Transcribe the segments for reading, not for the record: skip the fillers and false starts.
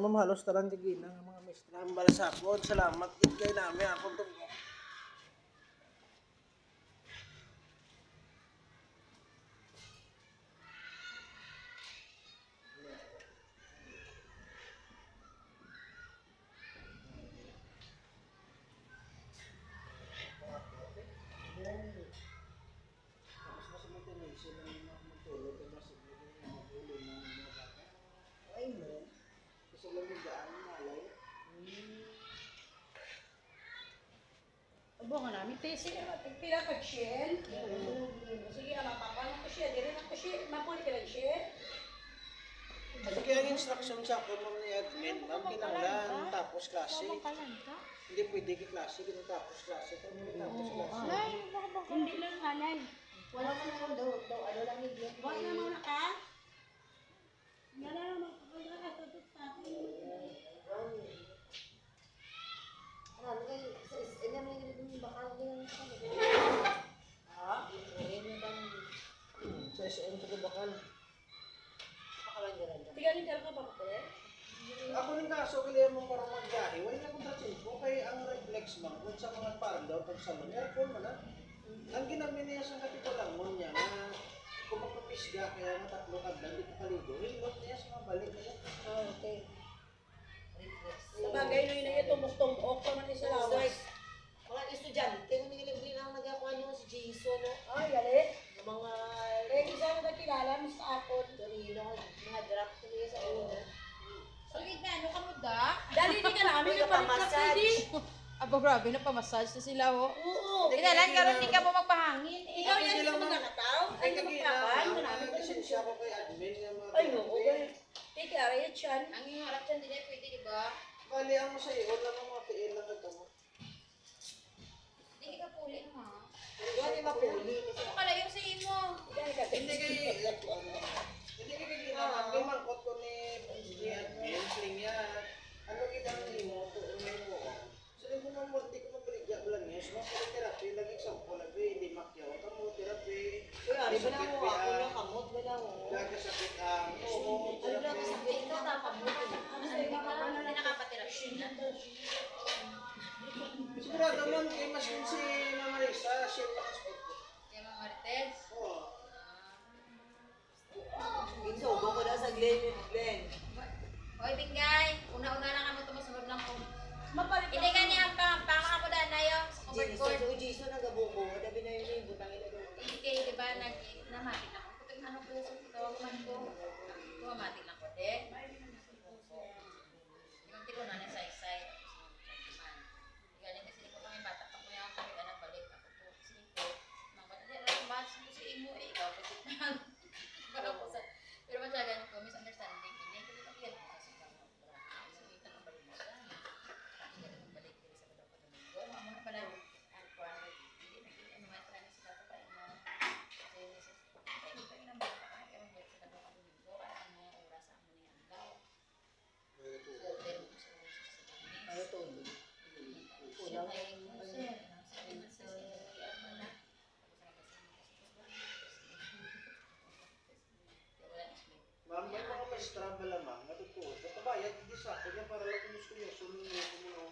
Ma'am, halos talang tigil ng mga mestra. Ang balasapon, salamat. Kaya namin ako itong Abo nga namin, sige na, tagpila ka shell. Sige na, mapapano ko shell, dire na ko shell, mapuli ka lang shell. Kasi kaya ang instruction sa ako ma'am ni admin, ma'am, kinanglan tapos klase. Hindi pwede klase, tapos klase. Tapos klase. Hindi lang halay. Wala man naman daw, ano lang yung diyan. Wala na muna ka? Wala na magkakala ka, tutok tapo. Ano kayo, ano naman yung bakal din sa Ha? Sa SM ko bakal. bakalan dyan. Tigaling ka ka ba ko eh? Ako rin kaso, kailangan mo parang magbiyahe. Wala na kung tatsin ko. Kaya ang reflex ma'am, kung sa mga parlo, pag sa mga aircon man na. Ang ginamit niya sa katikulang mo niya na kung magpapisga, kaya matatlo ka lang, hindi ka paligo. Hilot niya sa mga balik niya. Oh, okay. Sabagay no yun na ito, muktom-ok pa man isa lawas. Mga estudyante, kung nililibre lang nagakuha niyo si Jason, no? Ay, gali. Yung mga Eh, isa na kilala mo sa akon. Torino, mga draft ko niya sa una. Sige na, ano ka mo da? Dali di ka namin yung palit di. Aba, grabe na pa-massage na sila, oh. Oo. Kinalan, karon di ka mo magpahangin. Ikaw yan, hindi ka magkakataw. Ay, Ay, magkakan. kagina, Marami ang pa lisensya ko kay admin na mga Ay, oo. Tiki, aray yan. Ang iyong harap dyan, di na pwede, di ba? Bali, ang sa iyo, lang ang mga PL lang ito mo. Hindi ka puli, ha? Doon yung mapuli. Ano pala yung sa imo? Hindi kayo, hindi kayo kailangan. May mangkot ko ni admin, sling yan. Ano kita ng imo, tuunay mo. So, hindi ko mamulti ko mabaligya lang niya. So, therapy, lagi sa upo, lagi, hindi makyaw. Kamu, therapy. Uy, ari ba na mo ako ng kamot ba na mo? Lagi sakit ang gusto. Ano na kasakit? Ikaw tapang mo. Ano na nakapatirasin na? Sigurado man, kay mas yun si Mama Lisa, siya yung nakaspot ko. Kaya mga Martes? Oo. Ginsugo ko na sa Glenn. Hoy, Bingay! Una-una na kamo tumusunod ng kong. Mapalit Hindi ka niya pang mo daan na yung sa covered Jason, court. so Jason nagabuko. Dabi na yun yung butang ila doon. Hindi, di ba, namati na ko. Puting ano ko yung tawag man ko. Mamati lang ko, de. Yung tiko na sa isay. Galing kasi ko kami bata pa ko yung kami ka nagbalik. Ako po, sinin ko. Mga di alam ba, si imo eh, ikaw, pagkit na. Para po sa, pero matyagan ko, misunderstanding. Hindi ko dito kaya ko kasi kamo. Kasi kita ng balik mo siya. Kasi ka ng balik din sa mga pag-domingo. Amo na pala, ang kuwan, hindi naging ano nga talaga sila ko pa ino. Kasi hindi pa inang bata ka, kaya mag sila ko pag-domingo. Kaya ang mga oras sa amo ni Anglaw. So, pero kung sa oras sa Domingo. Ano to? Siya ay sir. Sabi na sa siya na. Ma'am, may mga maestra ba lamang, natutuwa. Natabayad, hindi sa akin niya para lang gusto niyo, sunod niyo kung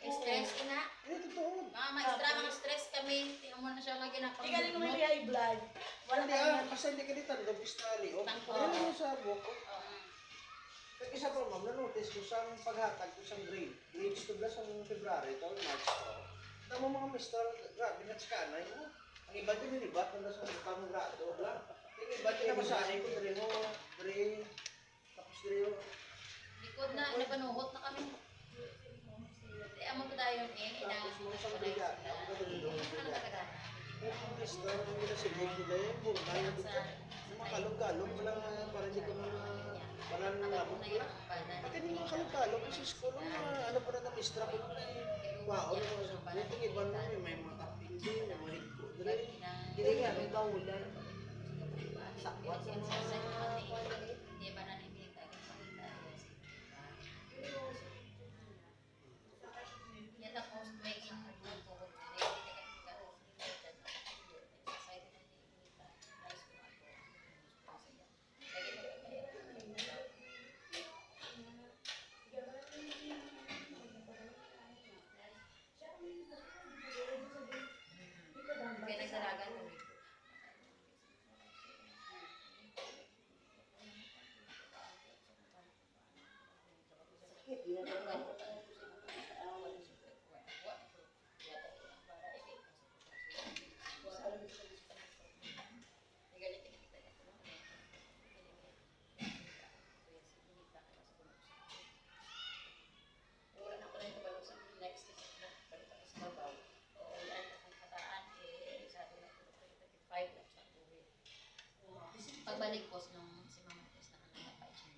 Stress ina. Hindi, totoo. Mga maestra, mga stress kami. Tingnan mo na siya lagi na Tigaling mo may high blood. Wala Hindi ka kasi hindi ka dito, nag-istali. O, Tangko. ano yung sa buko? Kaya isa pa ma'am, na-notice ko sa paghatag ko sa grade. Grades to plus ang February, ito, March to. Tama mga maestra, grabe na tskanay mo. Ang iba din yung iba, kung nasa pang grado, bla. Yung iba din na masahin ko, dre mo, dre, tapos dre mo. Likod na, napanuhot na kami. Di amo pa tayo yung Tapos mo sa brigada, ako ka doon doon brigada. Yung mga maestra, yung mga sinig nila yung buhay na dito. Yung mga kalong-kalong, parang hindi ko na, wala na naman. Pati yung mga kalong-kalong, kasi school, ano pa na na-maestra ko na wow, yung iba na may mga taping din, may mga higko. Hindi nga, may bawulan. Sakwat sa mga Di ba na nipita ang pakita? Yan tapos may input ko. Pagbalik ko nung si Mama Chris na kanina pa siya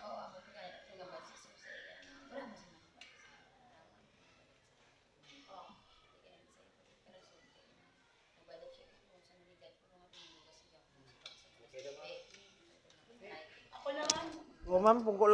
oo, ako kaya nagabad si Susie. Wala mo si Mama Chris. Oo, tigyan sa pero Susie. Nagbalik siya kung saan naligat ko mga pinugas siya. Okay naman. Ako naman. O ma'am, kung